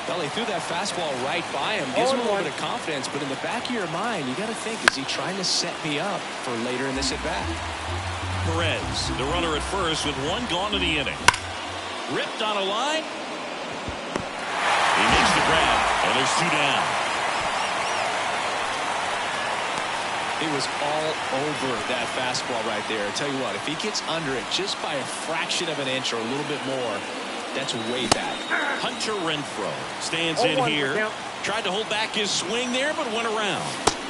Well, he threw that fastball right by him. Gives him a little bit of confidence, but in the back of your mind, you got to think, is he trying to set me up for later in this at-bat? Perez, the runner at first with one gone in the inning. Ripped on a line. He makes the grab, and there's two down. He was all over that fastball right there. I tell you what, if he gets under it just by a fraction of an inch or a little bit more, that's way back. Hunter Renfroe stands in here. Tried to hold back his swing there, but went around.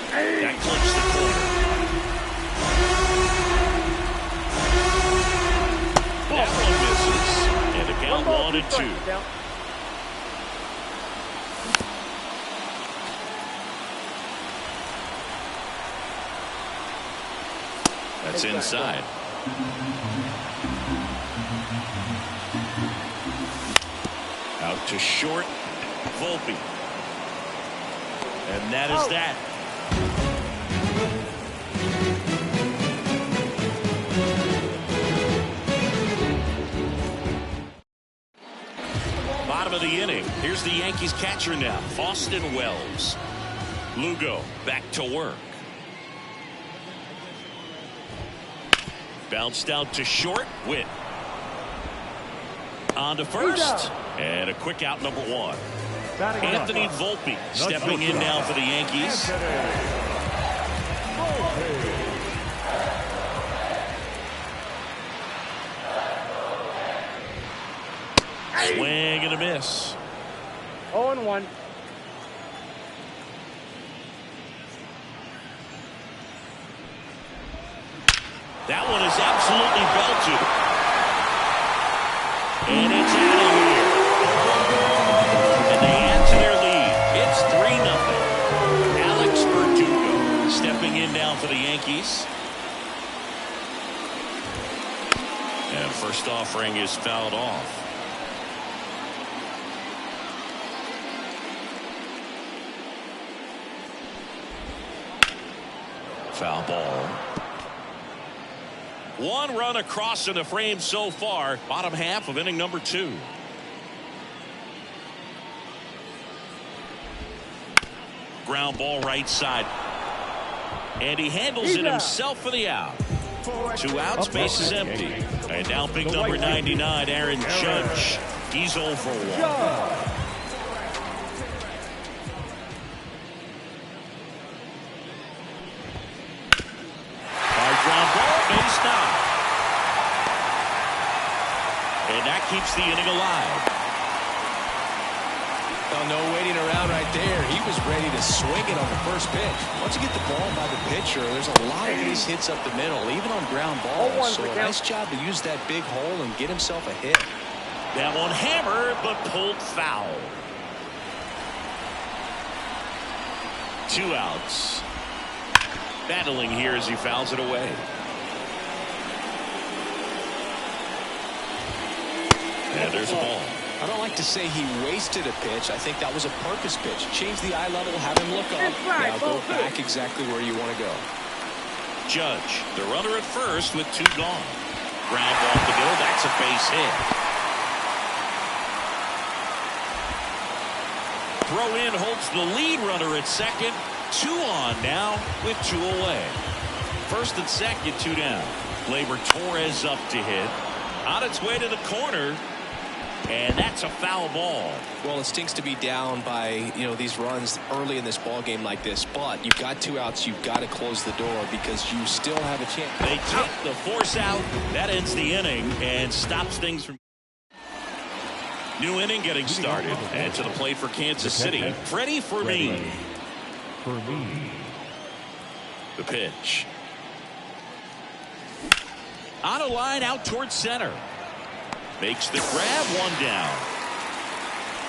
That clips the corner. That one misses. And the count 1-2. That's inside. Out to short, Volpe. And that is that. Bottom of the inning. Here's the Yankees catcher now, Austin Wells. Lugo back to work. Bounced out to short. Witt. On to first. And a quick out, number one. Anthony Volpe stepping in now for the Yankees. Swing and a miss. 0-1. That one is absolutely belted. And it's out of here. And they add to their lead. It's 3-0. Alex Verdugo stepping in now for the Yankees. And first offering is fouled off. Foul ball. One run across in the frame so far. Bottom half of inning number 2. Ground ball right side. And he handles it himself for the out. 2 outs, base is empty. And now big number 99, Aaron Judge. He's 0 for 1. And that keeps the inning alive. Well, no waiting around right there. He was ready to swing it on the first pitch. Once you get the ball by the pitcher, there's a lot of these hits up the middle, even on ground balls. So a nice job to use that big hole and get himself a hit. That one hammered, but pulled foul. 2 outs. Battling here as he fouls it away. And there's a ball. I don't like to say he wasted a pitch. I think that was a purpose pitch. Change the eye level, have him look up. Now go back exactly where you want to go. Judge, the runner at first with 2 gone. Ground ball to go. That's a base hit. Throw in holds the lead runner at second. 2 on now with 2 away. First and second, 2 down. Gleyber Torres up to hit. On its way to the corner. And that's a foul ball. Well, it stinks to be down by, these runs early in this ball game like this, but you've got 2 outs. You've got to close the door because you still have a chance. They take the force out. That ends the inning and stops things from. New inning getting started. And to the plate for Kansas City, Freddie Fermin. The pitch. On a line out towards center. Makes the grab, 1 down.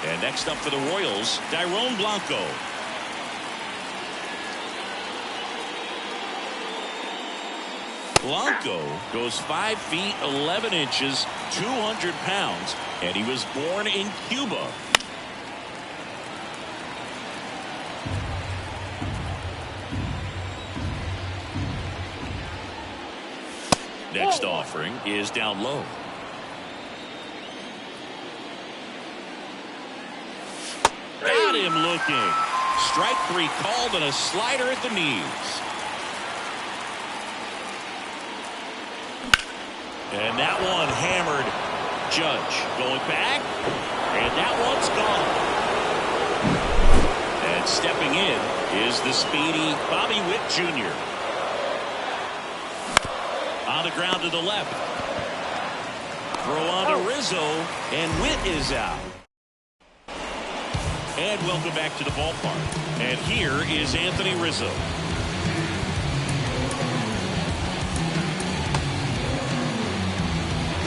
And next up for the Royals, Dairon Blanco. Blanco goes 5 feet 11 inches, 200 pounds, and he was born in Cuba. Next offering is down low. Got him looking. Strike 3 called and a slider at the knees. And that one hammered. Judge going back. And that one's gone. And stepping in is the speedy Bobby Witt Jr. On the ground to the left. Throw on to Rizzo, and Witt is out. And welcome back to the ballpark. And here is Anthony Rizzo.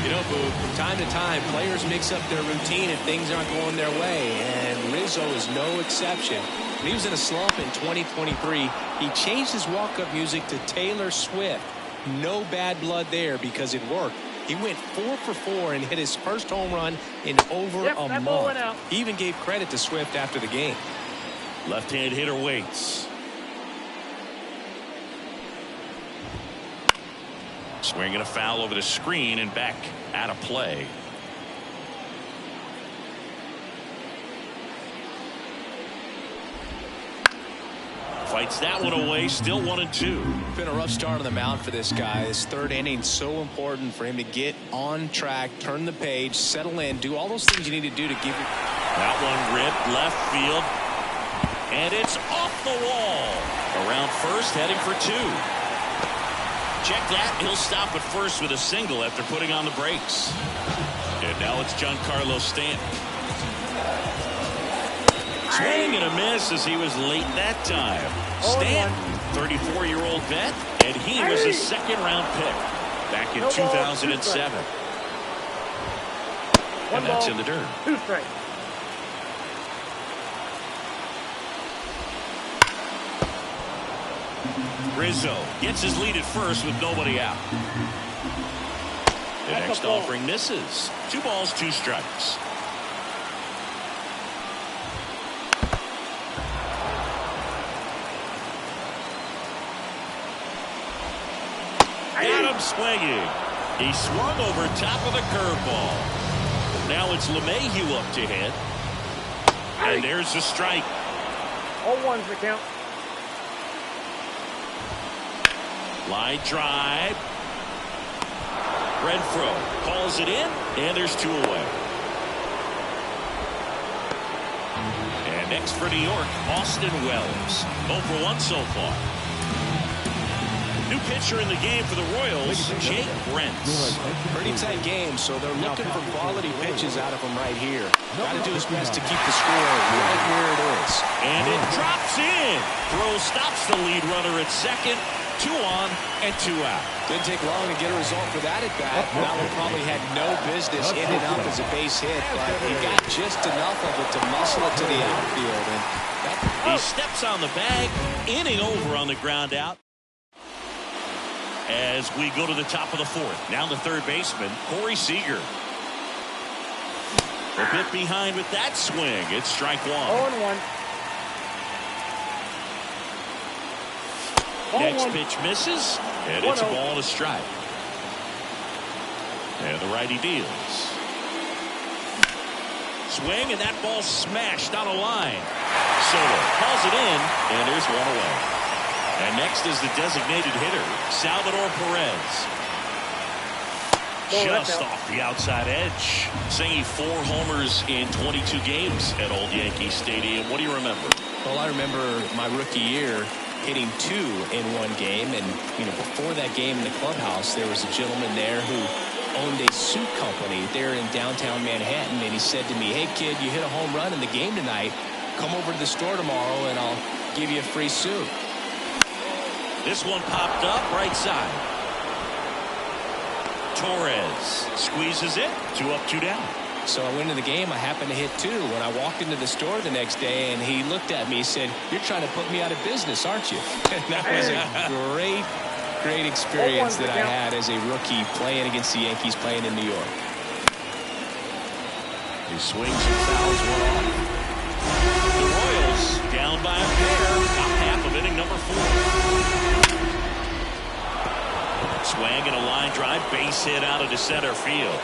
You know, Boo, from time to time, players mix up their routine if things aren't going their way, and Rizzo is no exception. When he was in a slump in 2023, he changed his walk-up music to Taylor Swift. No bad blood there because it worked. He went 4 for 4 and hit his first home run in over a month. He even gave credit to Swift after the game. Left-hand hitter waits. Swinging a foul over the screen and back out of play. Fights that one away, still 1-2. Been a rough start on the mound for this guy. This third inning so important for him to get on track, turn the page, settle in, do all those things you need to do to give you. That one ripped left field, and it's off the wall. Around first, heading for 2. Check that. He'll stop at first with a single after putting on the brakes. And now it's Giancarlo Stanton. Swing and a miss as he was late that time. Stanton, 34-year-old vet, and he was a second-round pick back in 2007. And that's in the dirt. 2 strikes. Rizzo gets his lead at first with nobody out. The next offering misses. 2 balls, 2 strikes. Got him swinging. He swung over top of the curveball. Now it's LeMahieu up to hit. And there's the strike. 0-1's the count. Line drive. Renfroe calls it in, and there's 2 away. And next for New York, Austin Wells. 0 for 1 so far. New pitcher in the game for the Royals, Jake Brentz. Pretty tight game, so they're looking for quality pitches out of him right here. Got to do his best to keep the score right where it is. And it drops in. Throw stops the lead runner at second. 2 on and 2 out. Didn't take long to get a result for that at bat. That one probably had no business ending up as a base hit, but he got just enough of it to muscle it to the outfield. And he steps on the bag, inning over on the ground out. As we go to the top of the 4th, now the third baseman, Corey Seager. A bit behind with that swing. It's strike 1. 0-1. Next pitch misses, and it's a ball and a strike. And the righty deals. Swing, and that ball smashed on a line. Soto calls it in, and there's 1 away. And next is the designated hitter, Salvador Perez. Just off the outside edge. Singing 4 homers in 22 games at Old Yankee Stadium. What do you remember? Well, I remember my rookie year hitting 2 in 1 game, and before that game in the clubhouse, there was a gentleman there who owned a suit company there in downtown Manhattan, and he said to me, "Hey kid, you hit a home run in the game tonight. Come over to the store tomorrow and I'll give you a free suit." This one popped up right side. Torres squeezes it. 2 up, 2 down. So I went into the game. I happened to hit 2 when I walked into the store the next day, and he looked at me. He said, "You're trying to put me out of business, aren't you?" And that was a great experience that I had as a rookie playing against the Yankees, playing in New York. He swings and fouls 1 off. The Royals down by a pair. Top half of inning number 4. Swing and a line drive, base hit out into center field.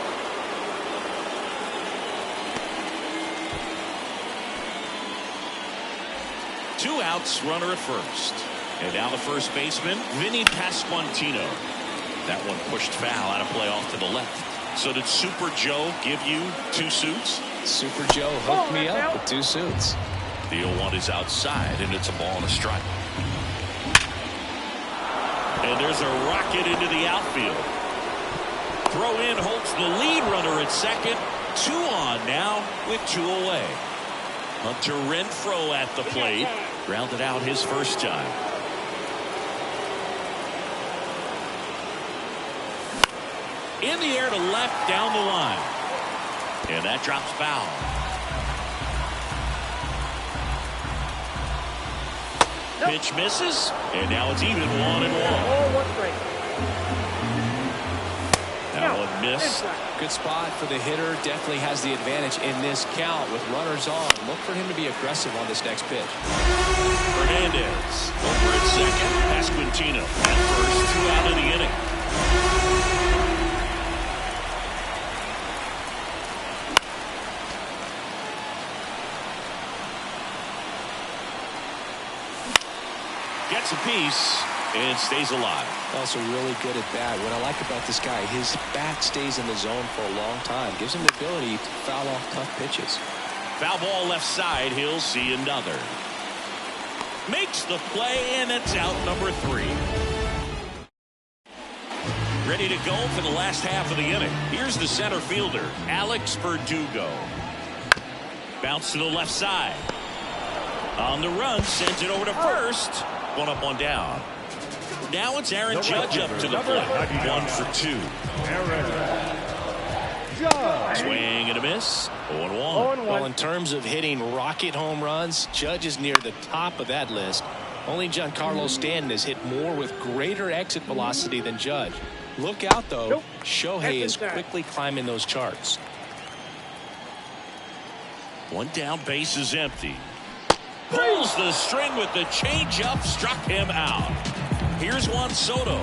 2 outs, runner at first. And now the first baseman, Vinny Pasquantino. That one pushed foul out of play off to the left. So did Super Joe give you 2 suits? Super Joe hooked me up with 2 suits. The 0-1 is outside, and it's a ball and a strike. And there's a rocket into the outfield. Throw in halts the lead runner at second. 2 on now with 2 away. Hunter Renfroe at the plate. Grounded out his first time. In the air to left down the line. And that drops foul. Pitch misses, and now it's even 1-1. That one missed. Good spot for the hitter. Definitely has the advantage in this count with runners on. Look for him to be aggressive on this next pitch. Hernandez over at second. Pasquantino at first. 2 out of the inning. Gets a piece and stays alive. Also really good at bat. What I like about this guy, his bat stays in the zone for a long time. Gives him the ability to foul off tough pitches. Foul ball left side. He'll see another. Makes the play, and it's out number 3. Ready to go for the last half of the inning. Here's the center fielder, Alex Verdugo. Bounce to the left side. On the run, sends it over to first. 1 up, 1 down. Now it's Aaron Judge up to the plate. 1 for 2. Swing and a miss. 0-1. Well, in terms of hitting rocket home runs, Judge is near the top of that list. Only Giancarlo Stanton has hit more with greater exit velocity than Judge. Look out, though. Shohei is quickly climbing those charts. 1 down, base is empty. Pulls the string with the changeup, struck him out. Here's Juan Soto.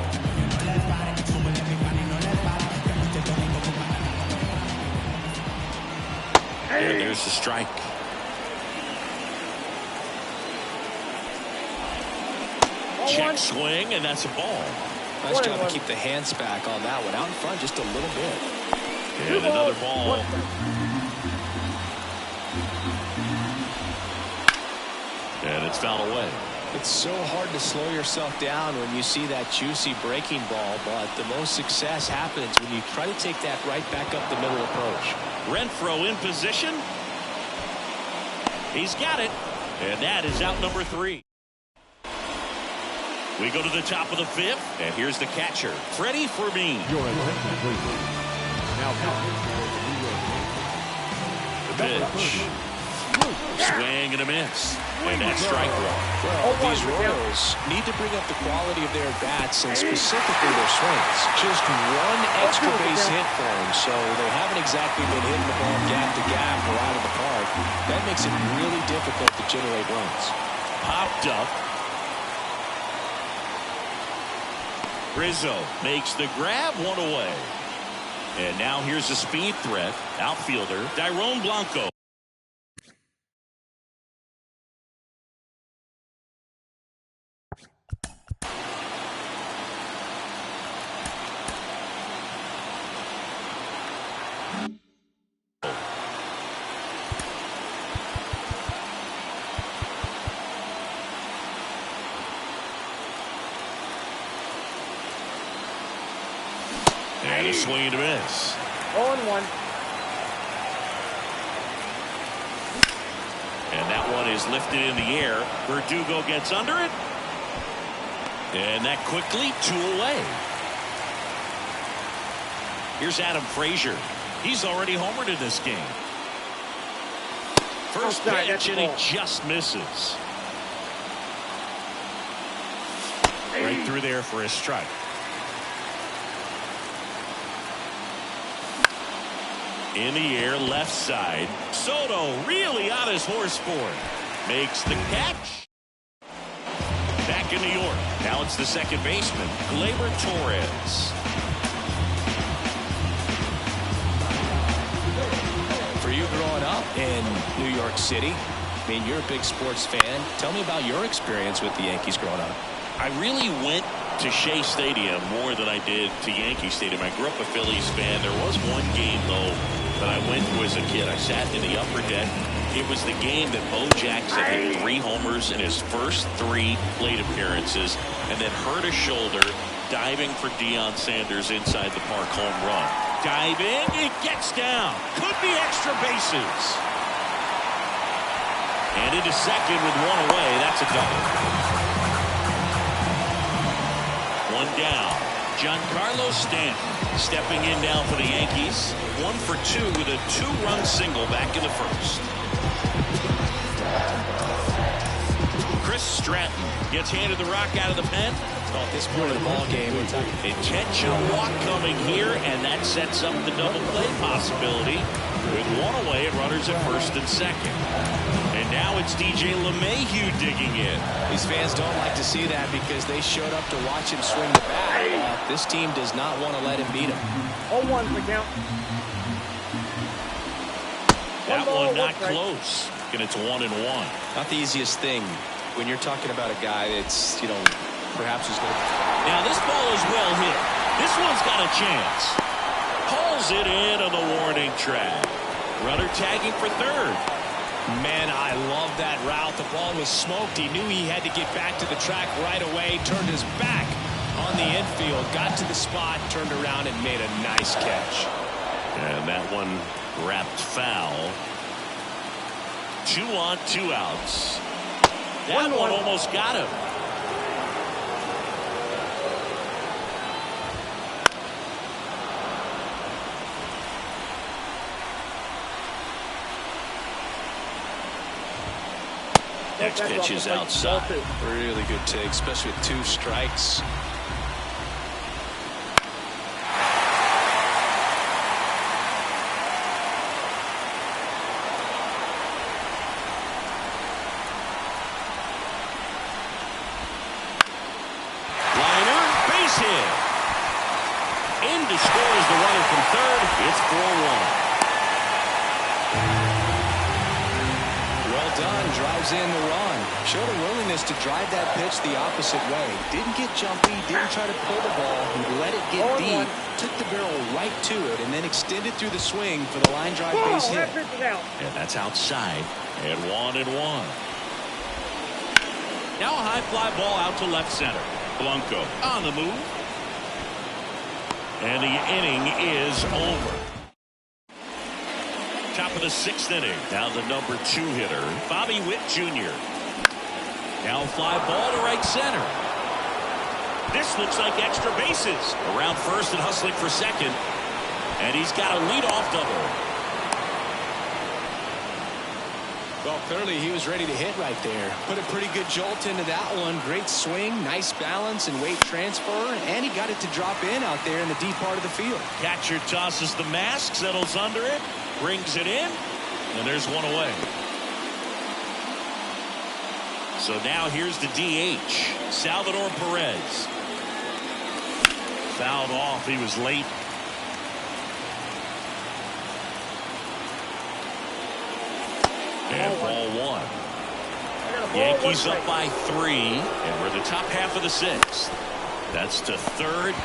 And there's the strike. Check swing, and that's a ball. Nice job to keep the hands back on that one. Out in front just a little bit. And another ball. And it's fouled away. It's so hard to slow yourself down when you see that juicy breaking ball, but the most success happens when you try to take that right back up the middle approach. Renfroe in position. He's got it. And that is out number 3. We go to the top of the 5th, and here's the catcher, Freddie Fermin. The pitch. Swing and a miss. And that's strike 1. Well, these Royals need to bring up the quality of their bats and specifically their swings. Just 1 extra base hit for them, so they haven't exactly been hitting the ball gap to gap or out of the park. That makes it really difficult to generate runs. Popped up. Rizzo makes the grab, 1 away. And now here's a speed threat. Outfielder Dairon Blanco. And a swing and a miss. 0-1. And that one is lifted in the air. Verdugo gets under it. And that quickly 2 away. Here's Adam Frazier. He's already homered in this game. First pitch, and he just misses. Right through there for a strike. In the air, left side. Soto really on his horse for it. Makes the catch. Back in New York. Now it's the second baseman, Gleyber Torres. For you growing up in New York City, I mean, you're a big sports fan. Tell me about your experience with the Yankees growing up. I really went to Shea Stadium more than I did to Yankee Stadium. I grew up a Phillies fan. There was one game, though, that I went to as a kid. I sat in the upper deck. It was the game that Bo Jackson hit 3 homers in his first 3 plate appearances and then hurt a shoulder diving for Deion Sanders inside the park home run. Diving, it gets down. Could be extra bases. And into second with 1 away. That's a double. 1 down. Giancarlo Stanton stepping in now for the Yankees. 1 for 2 with a 2-run single back in the first. Chris Stratton gets handed the rock out of the pen. Well, at this point of the ball game, Intentional walk coming here, and that sets up the double play possibility with 1 away and runners at first and second. And now it's DJ LeMahieu digging in. These fans don't like to see that because they showed up to watch him swing the bat. This team does not want to let him beat him. 0-1 the count. That one not close. And it's 1-1. Not the easiest thing when you're talking about a guy that's, perhaps is going to. Now this ball is well hit. This one's got a chance. Hauls it in on the warning track. Runner tagging for third. Man, I love that route. The ball was smoked. He knew he had to get back to the track right away. Turned his back on the infield. Got to the spot. Turned around and made a nice catch. And that one wrapped foul. 2 on, 2 outs. That one almost got him. Next pitch is outside. Really good take, especially with 2 strikes. Liner, base hit. In to score is the runner from third. It's 4-1. Well done. Drives in the run. Showed a willingness to drive that pitch the opposite way. Didn't get jumpy. Didn't try to pull the ball. He let it get deep. Took the barrel right to it and then extended through the swing for the line drive base hit. And that's outside. And 1-1. Now a high fly ball out to left center. Blanco on the move. And the inning is over. Top of the 6th inning. Now the number 2 hitter, Bobby Witt Jr. Now fly ball to right center. This looks like extra bases. Around first and hustling for second. And he's got a leadoff double. Well, clearly he was ready to hit right there. Put a pretty good jolt into that one. Great swing, nice balance and weight transfer. And he got it to drop in out there in the deep part of the field. Catcher tosses the mask, settles under it. Brings it in, and there's 1 away. So now here's the DH, Salvador Perez. Fouled off. He was late. And ball 1. Yankees up by 3, and we're in the top half of the 6th. That's to third.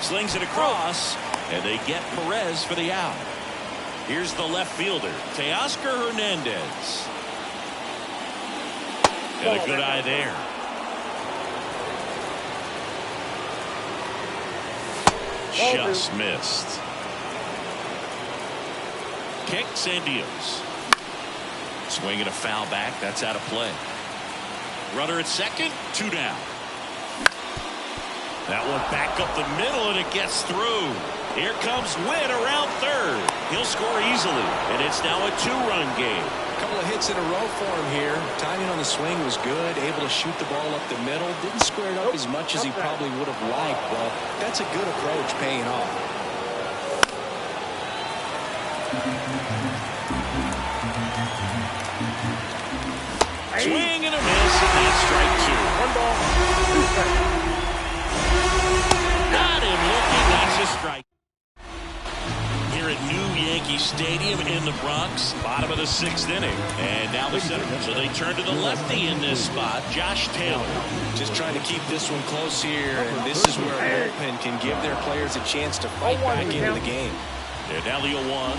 Slings it across. And they get Perez for the out. Here's the left fielder, Teoscar Hernandez. And a good eye there. Just missed. Kicks and deals. Swinging a foul back. That's out of play. Runner at second, 2 down. That one back up the middle, and it gets through. Here comes Witt around third. He'll score easily, and it's now a 2-run game. A couple of hits in a row for him here. Timing on the swing was good. Able to shoot the ball up the middle. Didn't square it up as much as he probably would have liked, but that's a good approach paying off. Swing and a miss, and that's strike 2. 1 ball, 2 strikes. Got him looking. That's a strike. Here at New Yankee Stadium in the Bronx. Bottom of the 6th inning. And now the center. So they turn to the lefty in this spot, Josh Taylor. Just trying to keep this one close here, and this is where a bullpen can give their players a chance to fight back into the game. And now the 0-1.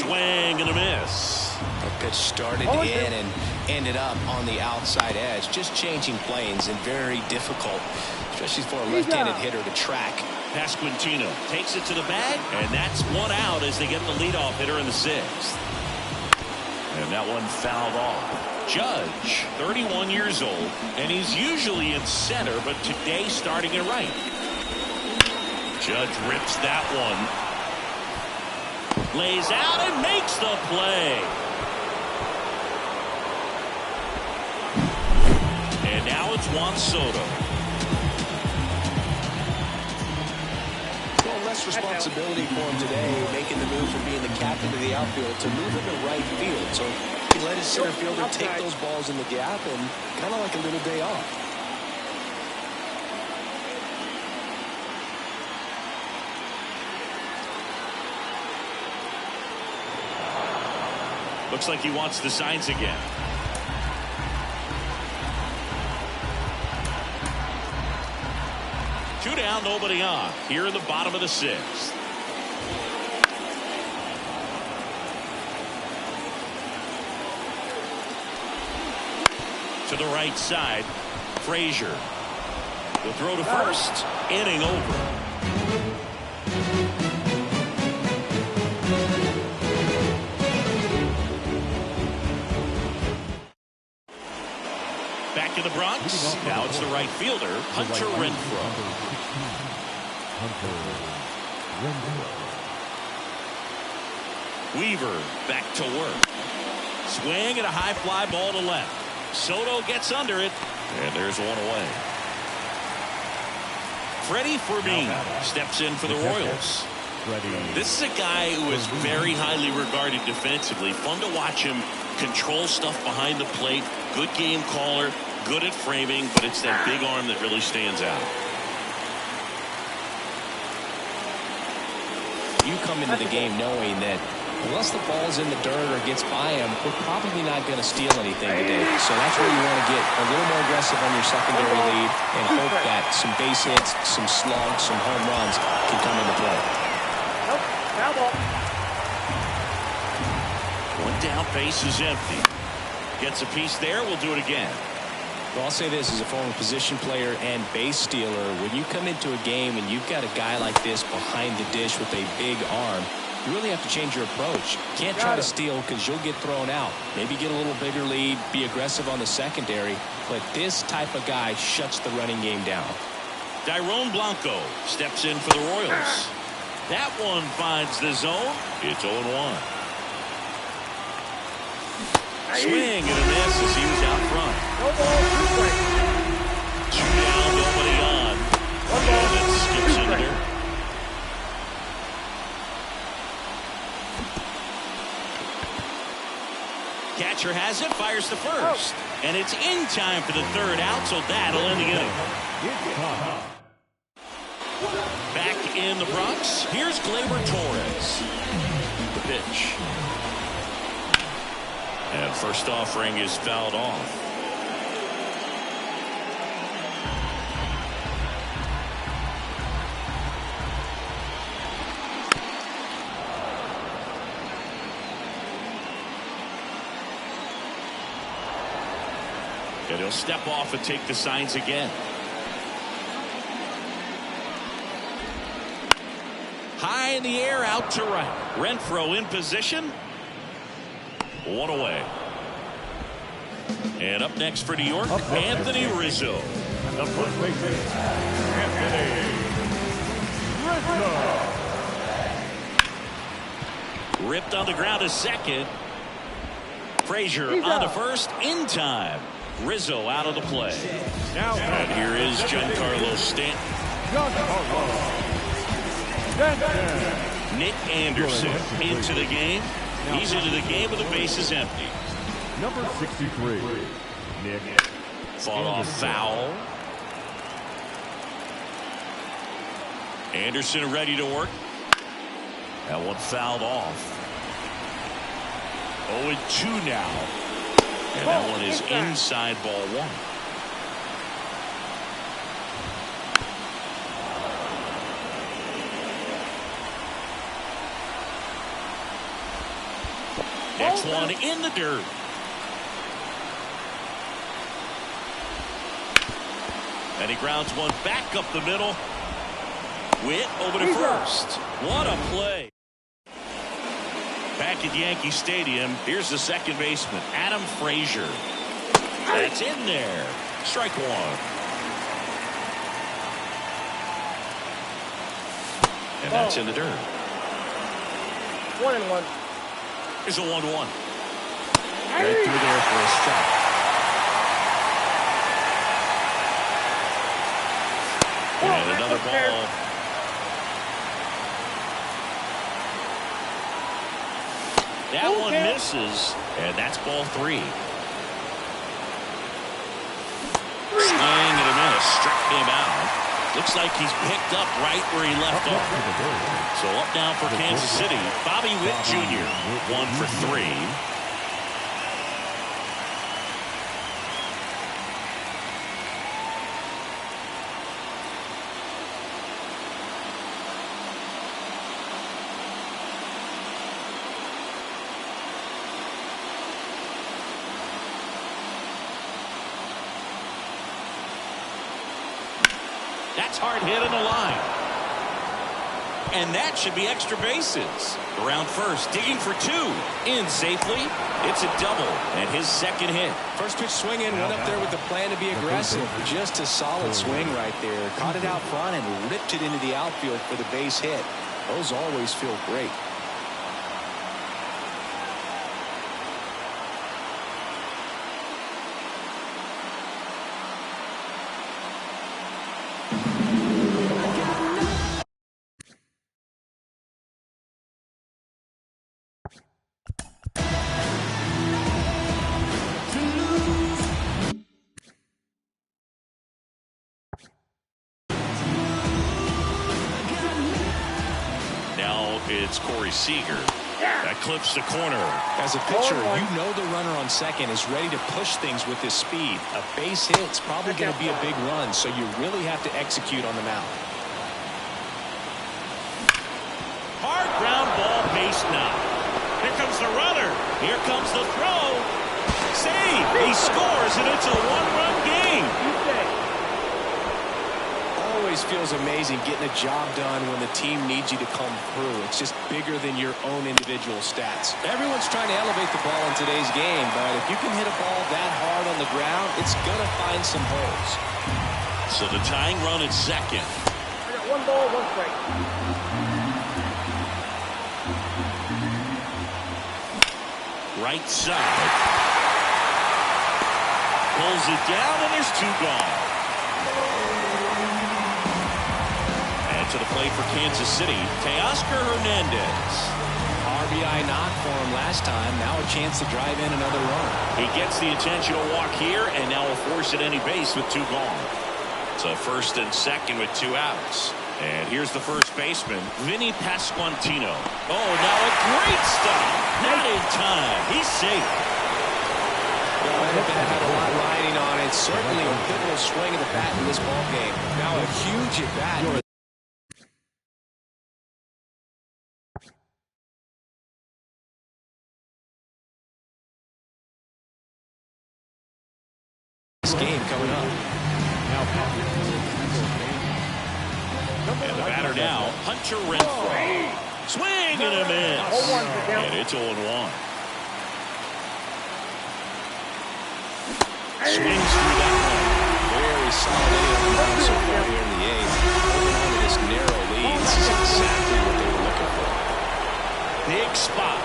Swing and a miss. That pitch started in and ended up on the outside edge. Just changing planes and very difficult, especially for a left-handed hitter to track. Pasquantino takes it to the bag, and that's one out as they get the leadoff hitter in the 6th. And that one fouled off. Judge, 31 years old, and he's usually in center, but today starting at right. Judge rips that one. Lays out and makes the play. And now it's Juan Soto. Well, less responsibility for him today, making the move from being the captain of the outfield to move into right field. So he let his center fielder take those balls in the gap and kind of like a little day off. Looks like he wants the signs again. Two down, nobody on. Here in the bottom of the 6th. To the right side, Frazier will throw to first. Inning over. Back in the Bronx. Now it's the right fielder, Hunter Renfroe. Weaver back to work. Swing and a high fly ball to left. Soto gets under it, and there's one away. Freddie Fermin steps in for the Royals. This is a guy who is very highly regarded defensively. Fun to watch him control stuff behind the plate. Good game caller, good at framing, but it's that big arm that really stands out. You come into the game knowing that unless the ball's in the dirt or gets by him, we're probably not going to steal anything today. So that's where you want to get a little more aggressive on your secondary lead and hope that some base hits, some slugs, some home runs can come into play. One down, base is empty. Gets a piece there. We'll do it again. Well, I'll say this as a former position player and base stealer. When you come into a game and you've got a guy like this behind the dish with a big arm, you really have to change your approach. Can't try to steal because you'll get thrown out. Maybe get a little bigger lead, be aggressive on the secondary. But this type of guy shuts the running game down. Dairon Blanco steps in for the Royals. That one finds the zone. It's 0-1. Swing and a miss as he was out front. Two down, nobody on. And it skips into there. Catcher has it, fires to first. And it's in time for the third out, so that'll end the inning. Back in the Bronx, here's Gleyber Torres. The pitch. And first offering is fouled off. And he'll step off and take the signs again. High in the air, out to right. Renfroe in position. One away. And up next for New York, Anthony Rizzo. The first baseman, Anthony Rizzo. Ripped on the ground to second. Frazier on to first in time. Rizzo out of the play. Now, and here is Giancarlo Stanton. Nick Anderson into the game. He's into the game with the bases empty. Number 63, Nick. Fought off foul. Anderson ready to work. That one fouled off. 0-2 now. And that one is inside ball one. Next one in the dirt. And he grounds one back up the middle. Witt over to first. What a play. Back at Yankee Stadium, here's the second baseman, Adam Frazier. That's in there. Strike one. And that's in the dirt. 1-1. Here's a 1-1. Right through there for a strike. And another ball. That one misses, and that's ball three. Swing and a miss. Struck him out. Looks like he's picked up right where he left off. So up now for Kansas City, Bobby Witt Jr. 1 for 3. That's hard hit on the line. And that should be extra bases. Around first, digging for two. In safely. It's a double. And his second hit. First pitch swing in, went up there with the plan to be aggressive. Just a solid swing right there. Caught it out front and ripped it into the outfield for the base hit. Those always feel great. It's Corey Seager. That clips the corner. As a pitcher, you know the runner on second is ready to push things with his speed. A base hit's probably going to be a big run, so you really have to execute on the mound. Hard ground ball, base knock. Here comes the runner. Here comes the throw. Save. He scores, and it's a one-run game. Always feels amazing getting a job done when the team needs you to come through. It's just bigger than your own individual stats. Everyone's trying to elevate the ball in today's game, but if you can hit a ball that hard on the ground, it's going to find some holes. So the tying run at second. I got 1 ball, 1 strike. Right side. Pulls it down, and there's 2 gone. To the plate for Kansas City, Teoscar Hernandez. RBI knock for him last time. Now a chance to drive in another run. He gets the intentional walk here, and now will force at any base with 2 gone. So first and second with 2 outs. And here's the first baseman, Vinny Pasquantino. Oh, now a great stop. Not in time. He's safe. Well, that bat had a lot riding on it. Certainly a pivotal swing of the bat in this ball game. Now a huge at bat. Game coming up. And the batter now, Hunter Renfroe. Swing and a miss. And it's 0-1. Swings through that one. Very solid inning on the mound so far here in the 8th. Holding on to this narrow lead. This is exactly what they were looking for. Big spot.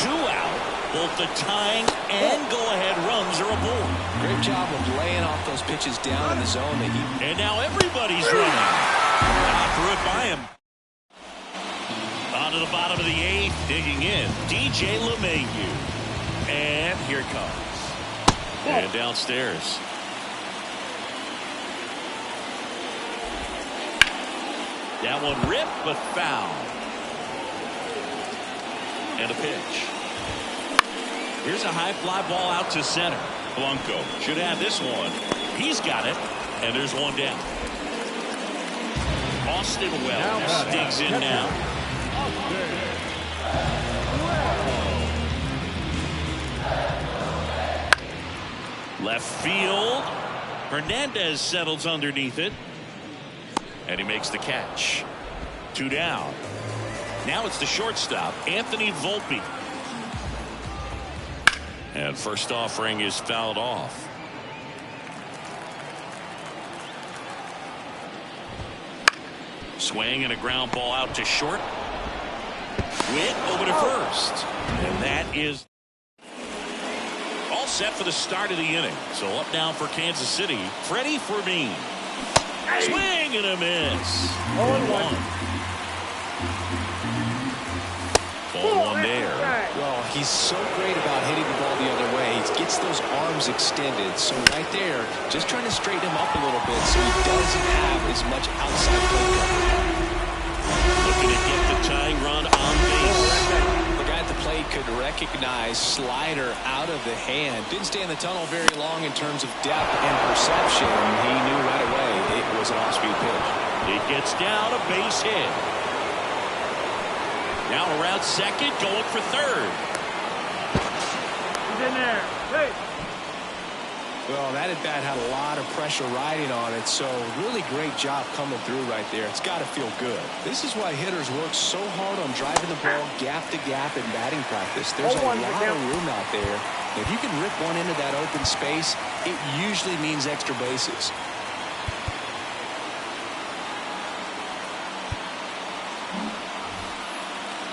2 out. Both the tying and go-ahead runs are aboard. Great job of laying off those pitches down in the zone that he... And now everybody's running. Not threw it by him. On to the bottom of the 8th, digging in. DJ LeMahieu. And here it comes. And downstairs. That one ripped, but foul. And a pitch. Here's a high fly ball out to center. Blanco should have this one. He's got it. And there's one down. Austin Wells digs in now. Left field. Hernandez settles underneath it. And he makes the catch. 2 down. Now it's the shortstop, Anthony Volpe. And first offering is fouled off. Swing and a ground ball out to short. Witt over to first. And that is all set for the start of the inning. So up now for Kansas City, Freddie Fermin. Swing and a miss. 0-1. Ball one there. Well, he's so great about hitting the ball the other way. He gets those arms extended. So right there, just trying to straighten him up a little bit so he doesn't have as much outside play coverage. Looking to get the tying run on base. The guy at the plate could recognize slider out of the hand. Didn't stay in the tunnel very long in terms of depth and perception. He knew right away it was an off-speed pitch. It gets down, a base hit. Now around second, going for third. He's in there. Hey. Well, that at-bat had a lot of pressure riding on it, so really great job coming through right there. It's got to feel good. This is why hitters work so hard on driving the ball gap to gap in batting practice. There's a lot of room out there. If you can rip one into that open space, it usually means extra bases.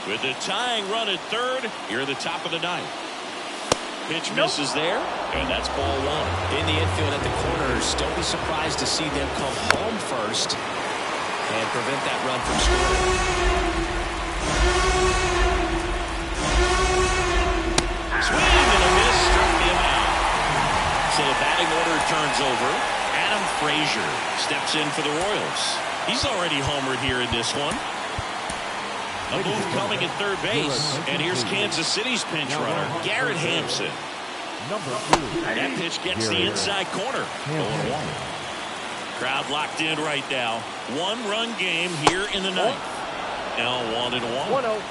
With the tying run at third, here at the top of the ninth. Pitch misses there, and that's ball one. In the infield at the corners, don't be surprised to see them come home first and prevent that run from scoring. Swing and a miss, struck him out. So the batting order turns over. Adam Frazier steps in for the Royals. He's already homered here in this one. A move coming at third base, and here's Kansas City's pinch runner, Garrett Hampson. That pitch gets the inside corner. 0-1. Crowd locked in right now. One-run game here in the ninth. Now 1-1. 1-0.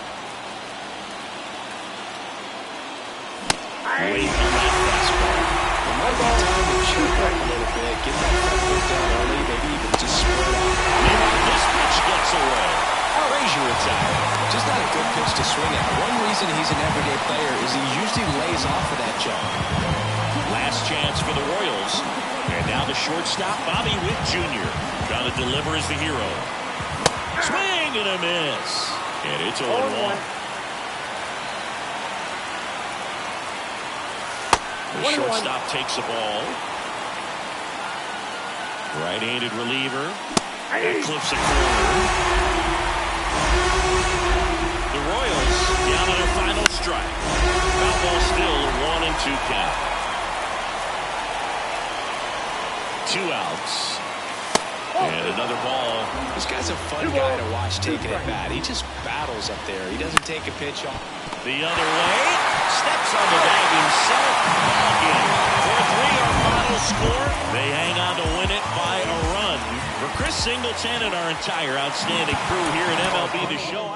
Wait on that fastball. Might be time to shoot up a little bit, get that foot down early, maybe even just spread out. Meanwhile, this pitch gets away. Frazier retired. Just not a good pitch to swing at. One reason he's an everyday player is he usually lays off of that jump. Last chance for the Royals. And now the shortstop, Bobby Witt Jr. Trying to deliver as the hero. Swing and a miss. And it's 0-1. The shortstop takes the ball. Right-handed reliever. That clips a corner. The Royals down on their final strike. Foul ball still, 1-2 count. 2 outs. And another ball. This guy's a fun guy to watch taking it bat. He just battles up there. He doesn't take a pitch off. The other way. Steps on the bag himself. Ball game. 4-3 our final score. They hang on to win it by a run. For Chris Singleton and our entire outstanding crew here at MLB The Show.